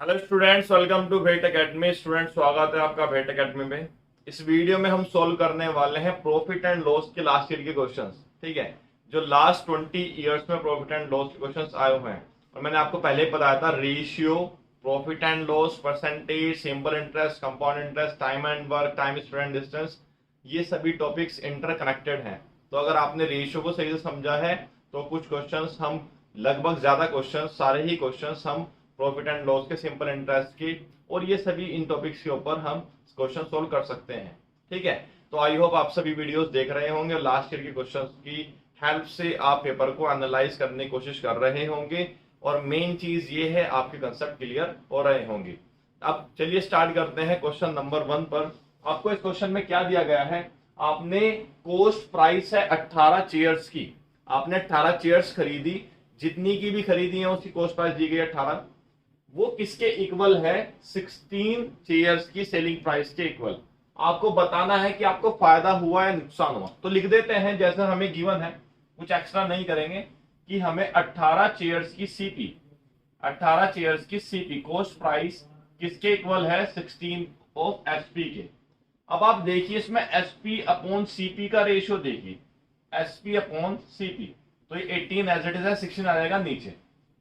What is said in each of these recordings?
Hello students, welcome to भेट academy. Student, स्वागत है आपका भेट एकेडमी में। इस वीडियो में हम सॉल्व करने वाले हैं प्रॉफिट एंड लॉस के लास्ट ईयर के क्वेश्चंस। ठीक है, जो लास्ट 20 इयर्स में प्रॉफिट एंड लॉस के क्वेश्चंस आए हुए हैं, और मैंने आपको पहले ही बताया था ratio, profit and loss, percentage, simple interest, compound interest, time and work, time spent, distance, ये सभी टॉपिक्स इंटरकनेक्टेड हैं। तो अगर आपने रेशियो को सही से समझा है तो कुछ क्वेश्चंस हम लगभग ज्यादा क्वेश्चंस, सारे ही क्वेश्चंस हम प्रॉफिट एंड लॉस के, सिंपल इंटरेस्ट की और ये सभी इन टॉपिक्स के ऊपर हम क्वेश्चन सोल्व कर सकते हैं। ठीक है, तो आई होप आप सभी वीडियोस देख रहे होंगे, लास्ट ईयर के क्वेश्चंस की हेल्प से आप पेपर को एनालाइज करने की कोशिश कर रहे होंगे और मेन चीज ये है आपके कंसेप्ट क्लियर हो रहे होंगे। अब चलिए स्टार्ट करते हैं क्वेश्चन नंबर 1 पर। आपको इस क्वेश्चन में क्या दिया गया है? आपने कॉस्ट प्राइस है 18 चेयर्स की, आपने 18 चेयर्स खरीदी, जितनी की भी खरीदी है उसकी कॉस्ट प्राइस दी गई 18। वो किसके इक्वल है? 16 चेयर्स की सेलिंग प्राइस के इक्वल। आपको बताना है कि आपको फायदा हुआ या नुकसान हुआ। तो लिख देते हैं जैसे हमें गिवन है, कुछ एक्स्ट्रा नहीं करेंगे, कि हमें 18 चेयर्स की सीपी, 18 चेयर्स की सीपी कॉस्ट प्राइस किसके इक्वल है? 16 ऑफ एसपी के। अब आप देखिए इसमें एसपी अपॉन सीपी का रेशियो देखिए, एसपी अपॉन सीपी, तो ये 18 एज इट इज है, 16 आ जाएगा नीचे।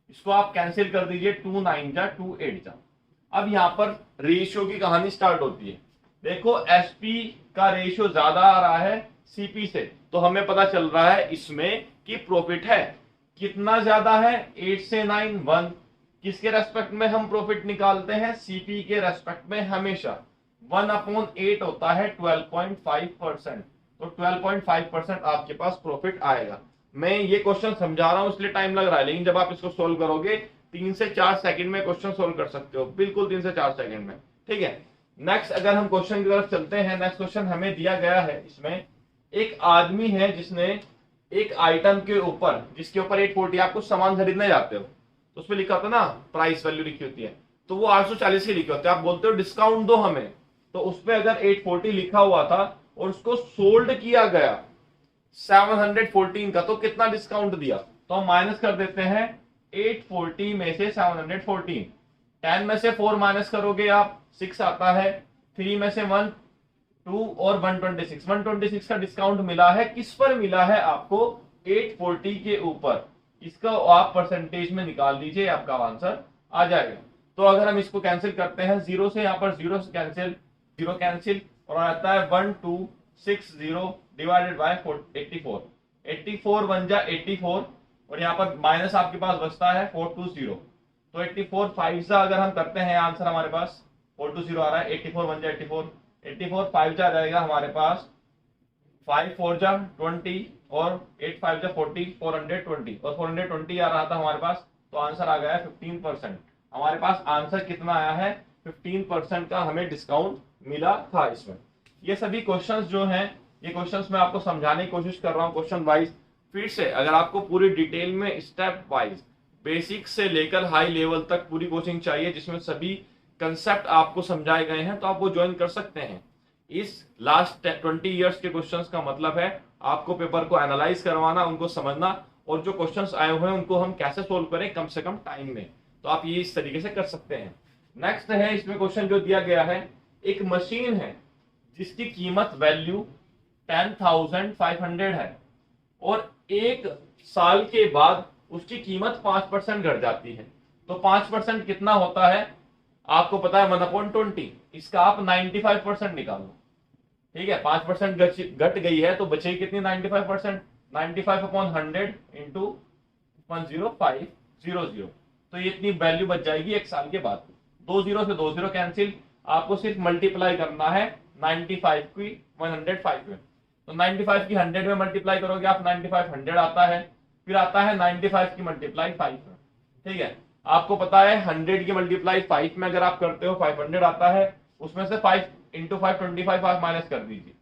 इसको आप कैंसिल कर दीजिए, 2 9 जा 2 8 जा। अब यहां पर रेशियो की कहानी स्टार्ट होती है। देखो एसपी का रेशियो ज्यादा आ रहा है सीपी से, तो हमें पता चल रहा है इसमें कि प्रॉफिट है। कितना ज्यादा है? 8 से 9 1। किसके रेस्पेक्ट में हम प्रॉफिट निकालते हैं? सीपी के रेस्पेक्ट में हमेशा। 1/8 होता है 12.5%, तो 12.5% आपके पास प्रॉफिट आएगा। मैं ये क्वेश्चन समझा रहा हूं इसलिए टाइम लग रहा है, लेकिन जब आप इसको सोल्व करोगे 3 से 4 सेकंड में क्वेश्चन सोल्व कर सकते हो, बिल्कुल 3 से 4 सेकंड में। ठीक है, नेक्स्ट अगर हम क्वेश्चन की तरफ चलते हैं, नेक्स्ट क्वेश्चन हमें दिया गया है। इसमें एक आदमी है जिसने एक आइटम के ऊपर, जिसके ऊपर 840, आप कुछ सामान खरीदने जाते हो तो उसमें लिखा होता है ना, प्राइस वैल्यू लिखी होती है, तो वो 840 की लिखी होती है। आप बोलते हो डिस्काउंट दो हमें, तो उसपे अगर 840 लिखा हुआ था और उसको सोल्ड किया गया 714 का, तो कितना डिस्काउंट दिया? तो हम माइनस कर देते हैं 840 में से 714। 10 में से 4 माइनस करोगे आप, 6 आता है। 3 में से 1 2 और 126, 126 का डिस्काउंट मिला है। किस पर मिला है? आपको 840 के ऊपर। इसका आप परसेंटेज में निकाल दीजिए, आपका आंसर आ जाएगा। तो अगर हम इसको कैंसिल करते हैं, जीरो से यहां पर जीरो कैंसिल, जीरो कैंसिल, और आता है 1260 डिवाइडेड बाय 84। 84 बन जा 84, और यहाँ पर माइनस आपके पास बचता है 420। तो 84 5 सा अगर हम करते हैं, आंसर हमारे पास 420 आ रहा है। 84 बन जा 84, 84 5 जा जाएगा हमारे पास, 5 4 जा 20 और 8 5 जा 40, 420, और 420 आ रहा था हमारे पास, तो आंसर आ गया 15%। हमारे पास आंसर कितना आया है? 15% का हमें डिस्काउंट मिला था इसमें। ये सभी क्वेश्चंस जो हैं, ये क्वेश्चंस मैं आपको समझाने की कोशिश कर रहा हूँ क्वेश्चन वाइज। फिर से अगर आपको पूरी डिटेल में स्टेप वाइज बेसिक से लेकर हाई लेवल तक पूरी कोचिंग चाहिए, जिसमें सभी कंसेप्ट आपको समझाए गए हैं, तो आप वो ज्वाइन कर सकते हैं। इस लास्ट 20 इयर्स के क्वेश्चंस का मतलब है आपको पेपर को एनालाइज करवाना, उनको समझना, और जो क्वेश्चंस आए हुए हैं उनको हम कैसे सोल्व करें कम से कम टाइम में। तो आप ये इस तरीके से कर सकते हैं। नेक्स्ट है इसमें क्वेश्चन जो दिया गया है, एक मशीन है जिसकी कीमत वैल्यू 10,500 है, और एक साल के बाद उसकी कीमत 5% घट जाती है। तो 5% कितना होता है? आपको पता है 1/20। इसका आप 95% निकालो। ठीक है, 5% घट गई है तो बचेगी कितनी? 95%। 95/100 इंटू 10500, तो ये इतनी वैल्यू बच जाएगी एक साल के बाद। 2 0 से 2 0 कैंसिल, आपको सिर्फ मल्टीप्लाई करना है 95 की 105 में। तो 95 की 100 में मल्टीप्लाई करोगे आप, 95 100 आता है, फिर आता है 95 की मल्टीप्लाई 5 में। ठीक है, आपको पता है 100 की मल्टीप्लाई 5 में अगर आप करते हो 500 आता है, उसमें से 5 इंटू 525 आप माइनस कर दीजिए।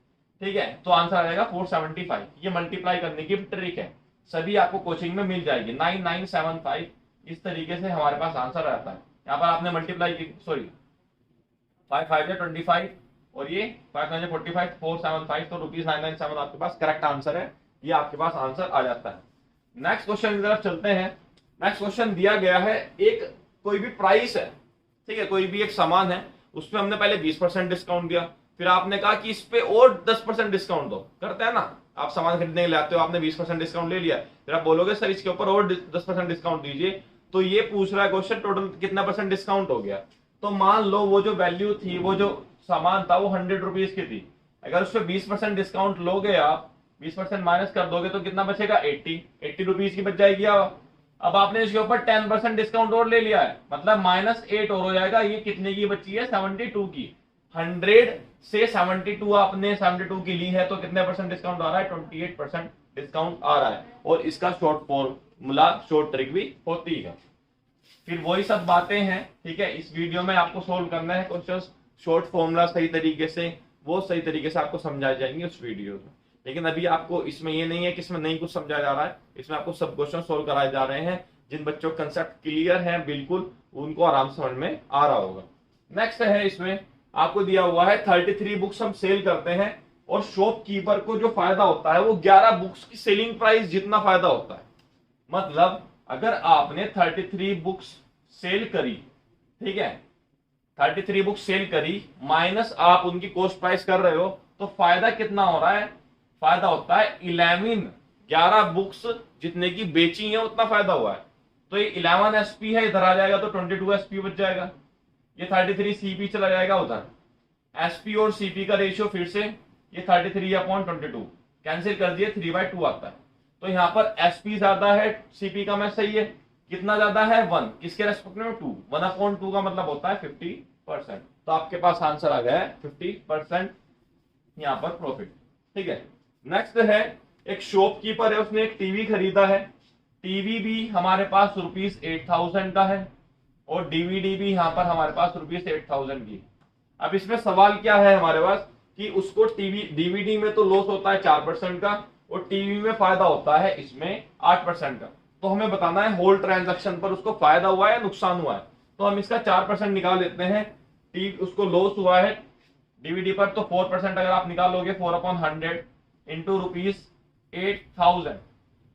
ठीक है, तो आंसर आ जाएगा 475। ये मल्टीप्लाई करने की ट्रिक है, सभी आपको कोचिंग में मिल जाएगी। 9975, इस तरीके से हमारे पास आंसर आता है। यहाँ पर आपने मल्टीप्लाई की, सॉरी 5 5 जा 25, और ये 5 9 जा 45, 475, तो ₹997 आपके पास करेक्ट आंसर है। ये आपके पास आंसर आ जाता है। नेक्स्ट क्वेश्चन की तरफ चलते हैं। नेक्स्ट क्वेश्चन दिया गया है, एक कोई भी प्राइस है, ठीक है, कोई भी एक सामान है उसमें हमने पहले 20% डिस्काउंट दिया, फिर आपने कहा कि इस पे और 10% डिस्काउंट दो, करते हैं ना, आप सामान खरीदने के लिए आते हो, आपने 20% डिस्काउंट ले लिया, फिर आप बोलोगे सर इसके ऊपर और 10% डिस्काउंट दीजिए, तो ये पूछ रहा है क्वेश्चन टोटल कितना परसेंट डिस्काउंट हो गया। तो मान लो वो जो वैल्यू थी, वो जो सामान था वो 100 रुपीज की थी, अगर उस पर 20% डिस्काउंट लोगे आप, 20% माइनस कर दोगे तो कितना बचेगा, 80 रुपीज की बच जाएगी। अब आपने इसके ऊपर 10% डिस्काउंट और ले लिया है, मतलब -8 और हो जाएगा। ये कितने की बची है, 72 की। 100 से 72 आपने 72 की ली है, तो कितने परसेंट डिस्काउंट आ रहा है, 28% डिस्काउंट आ रहा है। और इसका शॉर्ट फॉर्मूला, शॉर्ट ट्रिक भी होती है। फिर वही सब बातें हैं, ठीक है, इस वीडियो में आपको सोल्व करना है क्वेश्चन, शॉर्ट फॉर्मूला सही तरीके से, वो सही तरीके से आपको समझाए जाएंगे उस वीडियो में। लेकिन अभी आपको इसमें ये नहीं है कि इसमें नहीं कुछ समझाया जा रहा है, इसमें आपको सब क्वेश्चन सोल्व कराए जा रहे हैं। जिन बच्चों का कंसेप्ट क्लियर है बिल्कुल, उनको आराम से समझ में आ रहा होगा। नेक्स्ट है, इसमें आपको दिया हुआ है 33 बुक्स हम सेल करते हैं और शॉपकीपर को जो फायदा होता है वो 11 बुक्स की सेलिंग प्राइस जितना फायदा होता है। मतलब अगर आपने 33 बुक्स सेल करी, ठीक है, 33 बुक्स सेल करी माइनस आप उनकी कॉस्ट प्राइस कर रहे हो, तो फायदा कितना हो रहा है, फायदा होता है 11 बुक्स जितने की बेची है उतना फायदा हुआ है। तो ये 11 एसपी है, इधर आ जाएगा तो 22 एसपी बच जाएगा। ये 33 सीपी चला जाएगा उधर, एसपी और सीपी का रेशियो फिर से ये 33/22 कैंसिल कर दिए, 3/2 आता है। तो यहाँ पर एसपी ज्यादा है, सीपी का मैच सही है, कितना ज्यादा है, 1, किसके रेस्पेक्ट में, 2, 1/2 का मतलब होता है 50%। तो आपके पास आंसर आ गया है 50% यहाँ पर प्रॉफिट। ठीक है, नेक्स्ट है, एक शॉपकीपर है, उसने एक टीवी खरीदा है, टीवी भी हमारे पास ₹8000 का है और डीवीडी भी यहाँ पर हमारे पास ₹8000 की। अब इसमें सवाल क्या है हमारे पास कि उसको डीवीडी में तो लॉस होता है 4% का और टीवी में फायदा होता है इसमें 8% का। तो हमें बताना है होल ट्रांजैक्शन पर उसको फायदा हुआ है या नुकसान हुआ है। तो हम इसका 4% निकाल लेते हैं, उसको लॉस हुआ है डीवीडी पर, तो 4% अगर आप निकालोगे 4/100 इंटू ₹8000,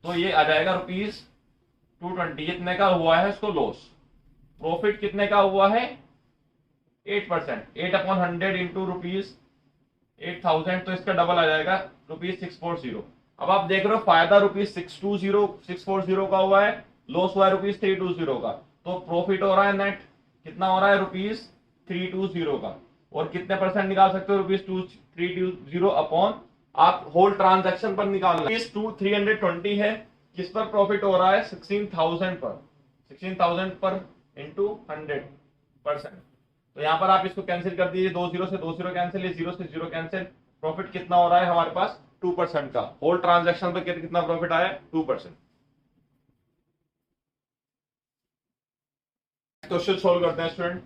तो ये आ जाएगा ₹220। इतने का हुआ है इसको लॉस। प्रॉफिट कितने का हुआ है, 8%, 8/100 इंटू ₹8000, तो इसका डबल आ जाएगा ₹640। अब आप देख रहे हो फायदा ₹640 का हुआ है, लॉस हुआ है ₹320 का, तो प्रॉफिट हो रहा है नेट कितना हो रहा है, ₹320 का। और कितने परसेंट निकाल सकते हो, ₹320 अपॉन, आप होल ट्रांजैक्शन पर निकालना, 320 है, किस पर प्रॉफिट हो रहा है, 16,000 पर, 16,000 पर इंटू 100%। तो यहां पर आप इसको कैंसिल कर दीजिए, 2 0 से 2 0 कैंसिल, ये 0 से 0 कैंसिल। प्रॉफिट कितना हो रहा है हमारे पास, 2% का। होल ट्रांजैक्शन पर कितना प्रॉफिट आया, 2%। क्वेश्चन सोल्व करते हैं स्टूडेंट,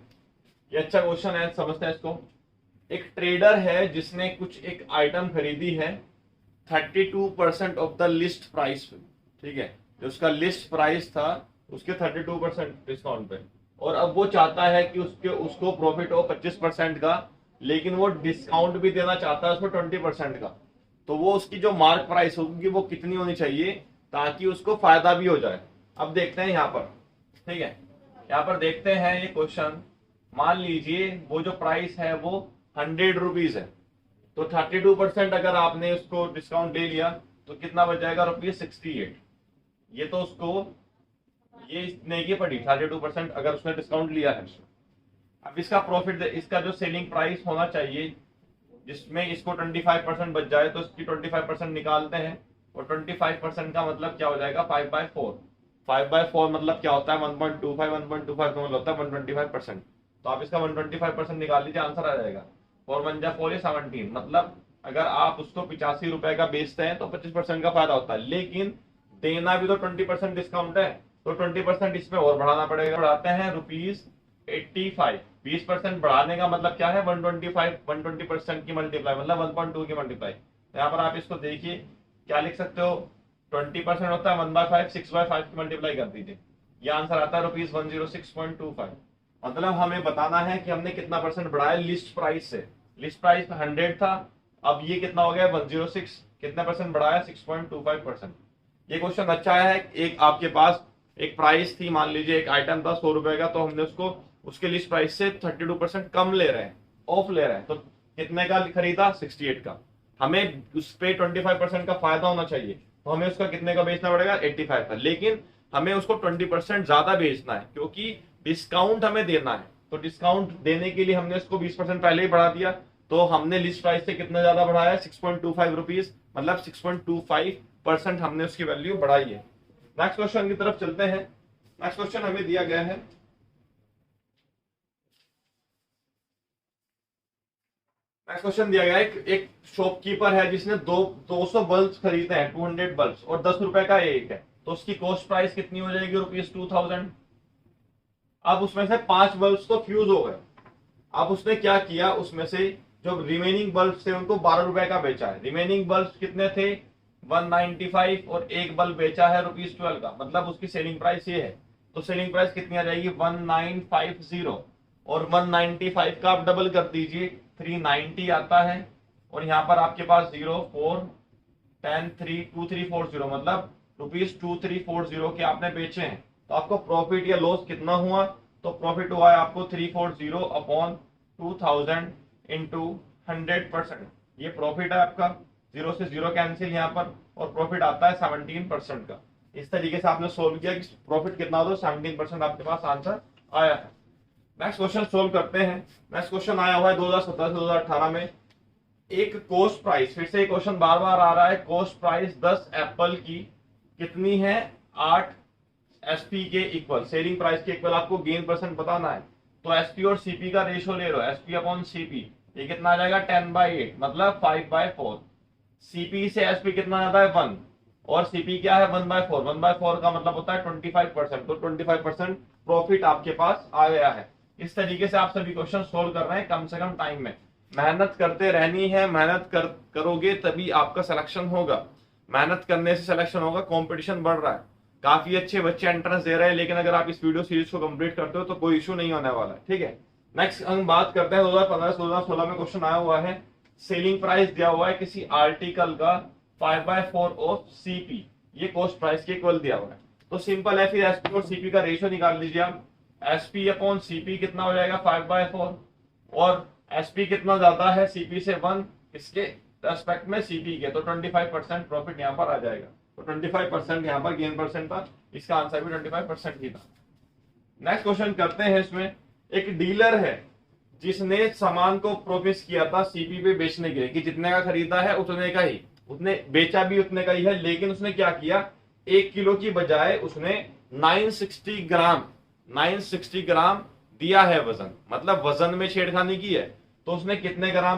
ये अच्छा क्वेश्चन है, समझते हैं इसको। एक ट्रेडर है जिसने कुछ एक आइटम खरीदी है 32% ऑफ द लिस्ट प्राइस, ठीक है, जो उसका लिस्ट प्राइस था उसके 32% डिस्काउंट पे, और अब वो चाहता है कि उसको प्रॉफिट हो 25% का, लेकिन वो डिस्काउंट भी देना चाहता है उसको 20% का। तो वो उसकी जो मार्क प्राइस होगी वो कितनी होनी चाहिए ताकि उसको फायदा भी हो जाए। अब देखते हैं यहाँ पर, ठीक है, यहाँ पर देखते हैं ये क्वेश्चन। मान लीजिए वो जो प्राइस है वो 100 रुपीज है, तो 32% अगर आपने उसको डिस्काउंट दे लिया तो कितना बच जाएगा, ₹68। ये तो उसको ये इतने की पड़ी 32% अगर उसने डिस्काउंट लिया है। अब इसका प्रॉफिट, इसका जो सेलिंग प्राइस होना चाहिए जिसमें इसको 25% बच जाए, तो इसकी 25% निकालते हैं, और 25% का मतलब क्या हो जाएगा, 5/4। 5/4 मतलब क्या होता है, 1.25, 1.25 का मतलब होता है 125%। तो आप इसका 125% निकाल लीजिए, आंसर आ जाएगा 4×1 = 17। मतलब अगर आप उसको 85 रुपए का बेचते हैं तो 25% का फायदा होता है, लेकिन देना भी तो 20% डिस्काउंट है, तो 20% इसमें और बढ़ाना पड़ेगा। बढ़ाते हैं ₹85। 20% बढ़ाने का मतलब क्या है, 120% की मल्टीप्लाई, मतलब 1.2 की मल्टीप्लाई। यहाँ पर आप इसको देखिए क्या लिख सकते हो, 20% होता है 1/5, 6/5 की मल्टीप्लाई कर दीजिए, ये आंसर आता है ₹106.25। मतलब हमें बताना है कि हमने कितना परसेंट बढ़ाया लिस्ट प्राइस से। लिस्ट प्राइस 100 था, अब ये कितना हो गया 106, कितने परसेंट बढ़ाया, 6.25%। ये क्वेश्चन अच्छा है, एक आपके पास एक प्राइस थी, मान लीजिए एक आइटम था 100 रुपए का, तो हमने उसको उसके लिस्ट प्राइस से 32% कम ले रहे हैं, ऑफ ले रहे हैं, तो कितने का खरीदा? 68 का। हमें उस पे 25% का फायदा होना चाहिए, तो हमें उसका कितने का बेचना पड़ेगा? 85 का। लेकिन हमें उसको 20% ज्यादा बेचना है, क्योंकि डिस्काउंट हमें देना है। तो डिस्काउंट देने के लिए हमने उसको 20% पहले ही बढ़ा दिया, तो हमने लिस्ट प्राइस से कितना ज्यादा बढ़ाया? 6.25 रुपीज, मतलब 6.25% हमने उसकी वैल्यू बढ़ाई है। नेक्स्ट क्वेश्चन की तरफ चलते हैं। नेक्स्ट क्वेश्चन हमें दिया गया है, नेक्स्ट क्वेश्चन दिया गया है, एक शॉपकीपर है जिसने 200 बल्ब खरीदे हैं, 200 बल्ब, और 10 रुपए का एक है, तो उसकी कॉस्ट प्राइस कितनी हो जाएगी? ₹2000। अब उसमें से 5 बल्ब तो फ्यूज हो गए। अब उसने क्या किया, उसमें से जो रिमेनिंग बल्ब थे उनको 12 रुपए का बेचा है। रिमेनिंग बल्ब कितने थे? 195, और एक बल्ब बेचा है ₹12 का, मतलब उसकी सेलिंग प्राइस ये है। तो सेलिंग प्राइस कितनी आ जाएगी? 1950, और 195 का आप डबल कर दीजिए, 390 आता है, और यहाँ पर आपके पास 0 4 10 3 2340, मतलब ₹2340 के आपने बेचे हैं। तो आपको प्रॉफिट या लॉस कितना हुआ? तो प्रॉफिट हुआ है आपको 340 अपॉन 2000 इंटू 100%। ये प्रॉफिट है आपका, जीरो से जीरो कैंसिल यहाँ पर, और प्रॉफिट आता है 17% का। इस तरीके से आपने सोल्व किया कि प्रॉफिट कितना होता है, 17% आपके पास आंसर आया है। नेक्स्ट क्वेश्चन सोल्व करते हैं। नेक्स्ट क्वेश्चन आया हुआ है 2017 से 2018 में। एक कॉस्ट प्राइस, फिर से ये क्वेश्चन बार बार आ रहा है, कॉस्ट प्राइस 10 एप्पल की कितनी है? 8 एसपी के इक्वल, सेलिंग प्राइस के इक्वल आपको गेन परसेंट बताना है। तो एसपी और सीपी का रेशियो ले लो, एसपी अपॉन सीपी, ये कितना आ जाएगा? 10/8, मतलब 5/4। सीपी से एसपी कितना आता है? 1, और सीपी क्या है? 1/4। 1/4 का मतलब होता है 25%, तो 25% प्रॉफिट आपके पास आ गया है। इस तरीके से आप सभी क्वेश्चन सोल्व कर रहे हैं कम से कम टाइम में। मेहनत करते रहनी है, मेहनत करोगे तभी आपका सिलेक्शन होगा, मेहनत करने से सिलेक्शन होगा। कंपटीशन बढ़ रहा है, काफी अच्छे बच्चे एंट्रेंस दे रहे हैं, लेकिन अगर आप इस वीडियो सीरीज को कंप्लीट करते हो तो कोई इशू नहीं होने वाला है, ठीक है। नेक्स्ट हम बात करते हैं 2015 से 2016 में क्वेश्चन आया हुआ है, सेलिंग प्राइस दिया हुआ है किसी आर्टिकल का 5/4 ऑफ सीपी, ये कॉस्ट प्राइस के इक्वल दिया हुआ है। तो सिंपल है, फिर एसपी और सीपी का रेशियो निकाल लीजिए आप। एसपी अपॉन सीपी कितना हो जाएगा? 5/4, और एसपी कितना ज्यादा है सीपी से? 1, इसके रेस्पेक्ट में सीपी के, तो 25% प्रॉफिट यहाँ पर आ जाएगा। तो 25% यहाँ पर गेन परसेंट था, इसका आंसर भी 25% ही था। नेक्स्ट क्वेश्चन करते हैं। इसमें एक डीलर है जिसने सामान को प्रोमिस किया था सीपी पे बेचने के लिए कि जितने का खरीदा है उतने का ही, उसने बेचा भी उतने का ही है, लेकिन उसने क्या किया, 1 किलो की बजाय उसने 960 ग्राम दिया है वजन, मतलब वजन में छेड़खानी की है। तो उसने कितने ग्राम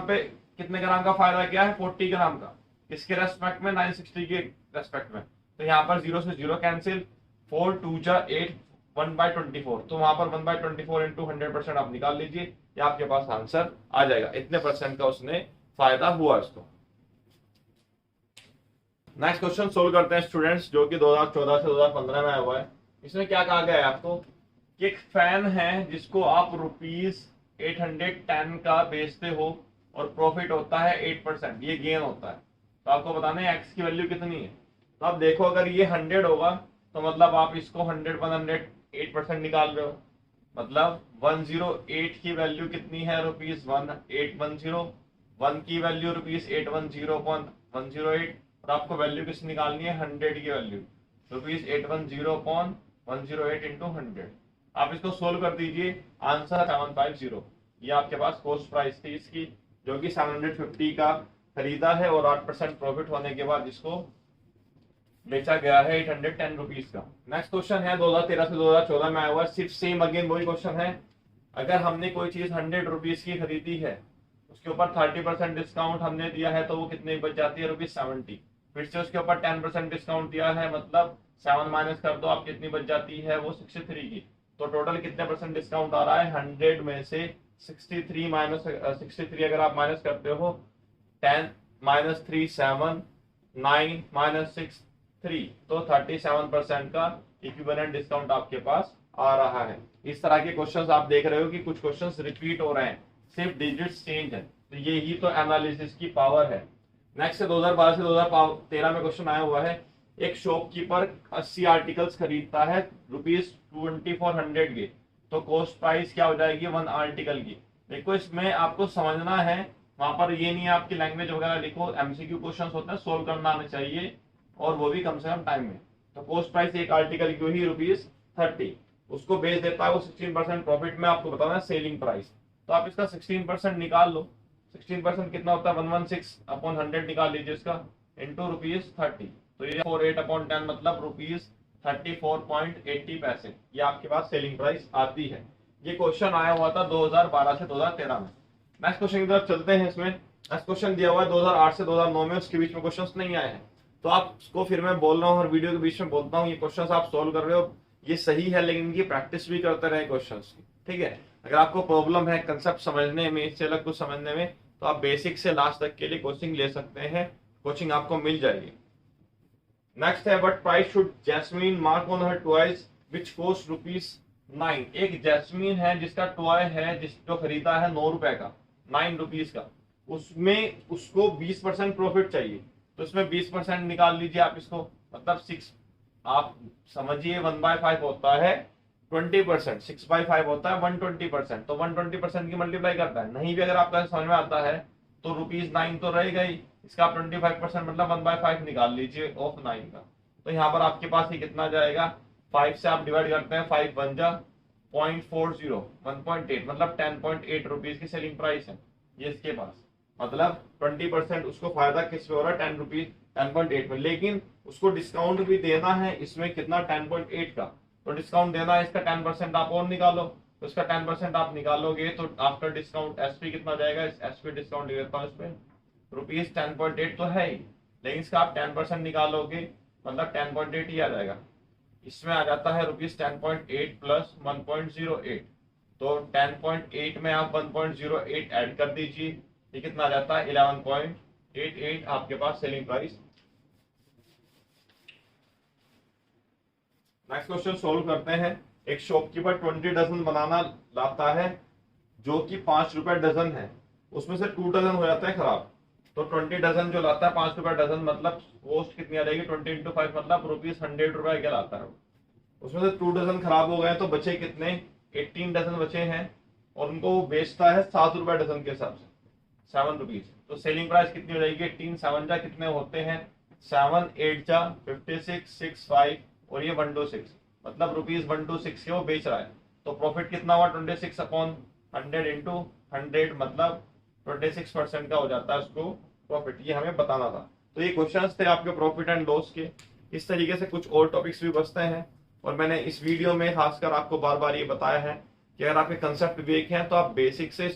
का फायदा किया है? 40 ग्राम का। किसके रेस्पेक्ट में? 960 के रेस्पेक्ट में। तो यहाँ पर 0 से 0 कैंसिल, 4 2 जा 8, 1/24, तो वहां पर 1/24 इंटू 100% आप निकाल लीजिए, ये आपके पास आंसर आ जाएगा। इतने परसेंट का उसने फायदा हुआ उसको। नेक्स्ट क्वेश्चन सोल्व करते हैं स्टूडेंट्स, जो कि 2014 से 2015 में आया हुआ है। इसमें क्या कहा गया है आपको कि एक फैन है जिसको आप ₹810 का बेचते हो और प्रॉफिट होता है 8%, ये गेन होता है। तो आपको बताना है एक्स की वैल्यू कितनी है। तो आप देखो, अगर ये 100 होगा तो मतलब आप इसको 108% निकाल रहे हो, मतलब 108 की वैल्यू कितनी है? ₹1810। 1 की वैल्यू ₹810.108, और आपको वैल्यू किस निकालनी है? 100 की वैल्यू, ₹810.108 इंटू 100। आप इसको सोल्व कर दीजिए, आंसर 750। ये आपके पास कॉस्ट प्राइस थी इसकी, जो कि 750 का खरीदा है, और 8% प्रॉफिट होने के बाद इसको बेचा गया है 810 रुपीज का। नेक्स्ट क्वेश्चन है 2013 से 2014 में आया हुआ, सिर्फ सेम अगेन वही क्वेश्चन है। अगर हमने कोई चीज 100 रुपीज की खरीदी है, उसके ऊपर 30% डिस्काउंट हमने दिया है, तो वो कितने बच जाती है? ₹70। फिर से उसके ऊपर 10% डिस्काउंट दिया है, मतलब 7 माइनस कर दो, आप कितनी बच जाती है? वो 63 की। तो टोटल कितने परसेंट डिस्काउंट आ रहा है? 100 में से 63 अगर आप माइनस करते हो, 10 - 3 7, 9 - 6 3, तो 37% का इक्विवेलेंट डिस्काउंट आपके पास आ रहा है। इस तरह के क्वेश्चंस आप देख रहे हो कि कुछ क्वेश्चंस रिपीट हो रहे हैं, सिर्फ डिजिट्स चेंज है, तो यही तो एनालिसिस की पावर है। नेक्स्ट 2012 से 2013 में क्वेश्चन आया हुआ है, एक शॉपकीपर 80 आर्टिकल्स खरीदता है ₹2400 के, तो कॉस्ट प्राइस क्या हो जाएगी 1 आर्टिकल की। देखो इसमें आपको समझना है, वहां पर ये नहीं है आपकी लैंग्वेज वगैरह लिखो, एमसीक्यू क्वेश्चन होते हैं, सोल्व करना आना चाहिए और वो भी कम से कम टाइम में। तो कॉस्ट प्राइस एक आर्टिकल की हुई ₹30, उसको बेच देता है वो 16% प्रॉफिट में, आपको बताना है सेलिंग प्राइस। तो आप इसका 16% निकाल लो, 16% कितना होता है 116/100 निकाल लीजिए इसका, इंटू ₹30। तो ये 48/10 मतलब ₹34.80, ये आपके पास सेलिंग प्राइस आती है। ये क्वेश्चन आया हुआ था 2012 से 2013 में। नेक्स्ट क्वेश्चन की तरफ चलते हैं। इसमें नेक्स्ट क्वेश्चन दिया हुआ है 2008 से 2009 में, उसके बीच में क्वेश्चंस नहीं आए हैं, तो आपको फिर मैं बोल रहा हूँ हर वीडियो के बीच में बोलता हूँ, ये क्वेश्चंस आप सोल्व कर रहे हो ये सही है, लेकिन इनकी प्रैक्टिस भी करते रहे क्वेश्चंस की, ठीक है। अगर आपको प्रॉब्लम है कंसेप्ट समझने में, इससे अलग कुछ समझने में, तो आप बेसिक से लास्ट तक के लिए कोचिंग ले सकते हैं, कोचिंग आपको मिल जाएगी। नेक्स्ट है, what price should jasmine mark on her toys which cost ₹9। एक जैस्मीन है जिसका टॉय है जो खरीदा है ₹9 का, ₹9 का, उसमें उसको 20% प्रॉफिट चाहिए, तो इसमें 20% निकाल लीजिए आप इसको, मतलब 6, आप समझिए 1/5 होता है 20%, 6/5 होता है 120%, तो 120% की मल्टीप्लाई करता है। नहीं भी अगर आपका समझ में आता है तो ₹9 तो रहेगा ही, इसका 25% मतलब 1/5 निकाल लीजिए ऑफ 9 का। तो यहाँ पर आपके पास ये कितना जाएगा, 5 से आप डिवाइड करते हैं, 5 बन जा 0.40, 1.8 मतलब 10.8 रुपीज की सेलिंग प्राइस है ये इसके पास, मतलब 20% उसको फायदा किस में हो रहा है, 10 रुपीज 10.8 में, लेकिन उसको डिस्काउंट भी देना है इसमें कितना 10.8 का, तो डिस्काउंट देना है इसका 10% आप और निकालो, तो इसका 10% आप निकालोगे तो आफ्टर डिस्काउंट एसपी कितना जाएगा, इस एसपी डिस्काउंट दे देता हूँ इसमें, ₹10.8 तो है ही, लेकिन इसका आप 10% निकालोगे मतलब 10.8 ही आ जाएगा, इसमें आ जाता है ₹10.8 प्लस 1.08, तो 10.8 में आप 1.08 ऐड कर दीजिए, ये कितना आ जाता है 11.88 आपके पास selling price. Next question solve करते हैं। एक शॉपकीपर 20 डजन बनाना लाता है जो कि ₹5 डजन है, उसमें से 2 डजन हो जाता है खराब, तो 20 डजन जो लाता है ₹5 डजन, मतलब कॉस्ट कितनी आ जाएगी 20 × 5 मतलब ₹100 क्या लाता है, उसमें से 2 डजन खराब हो गए तो बचे कितने, 18 डजन बचे हैं, और उनको वो बेचता है ₹7 डजन के हिसाब से, ₹7, तो सेलिंग प्राइस कितनी हो जाएगी 18, 7 जा कितने होते हैं 7, 8 जा 56, 6, 5 और ये 126, मतलब ₹126 के वो बेच रहा है, तो प्रॉफिट कितना हुआ 26/100 इंटू 100 मतलब 26% का हो जाता है उसको प्रॉफिट, ये हमें बताना था। तो ये क्वेश्चंस थे आपके प्रॉफिट एंड लॉस के। इस तरीके से कुछ और टॉपिक्स भी बचते हैं, और मैंने इस वीडियो में खासकर आपको बार बार ये बताया है कि अगर आपके कंसेप्ट वीक हैं तो आप बेसिक से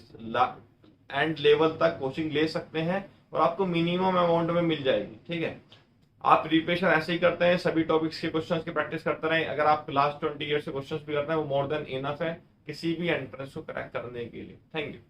एंड लेवल तक कोचिंग ले सकते हैं और आपको मिनिमम अमाउंट में मिल जाएगी, ठीक है। आप रिविजन ऐसे ही करते हैं, सभी टॉपिक्स के क्वेश्चंस की प्रैक्टिस करते रहें, अगर आप लास्ट 20 ईयर से क्वेश्चंस भी करते हैं वो मोर देन इनफ है किसी भी एंट्रेंस को क्रैक करने के लिए। Thank you.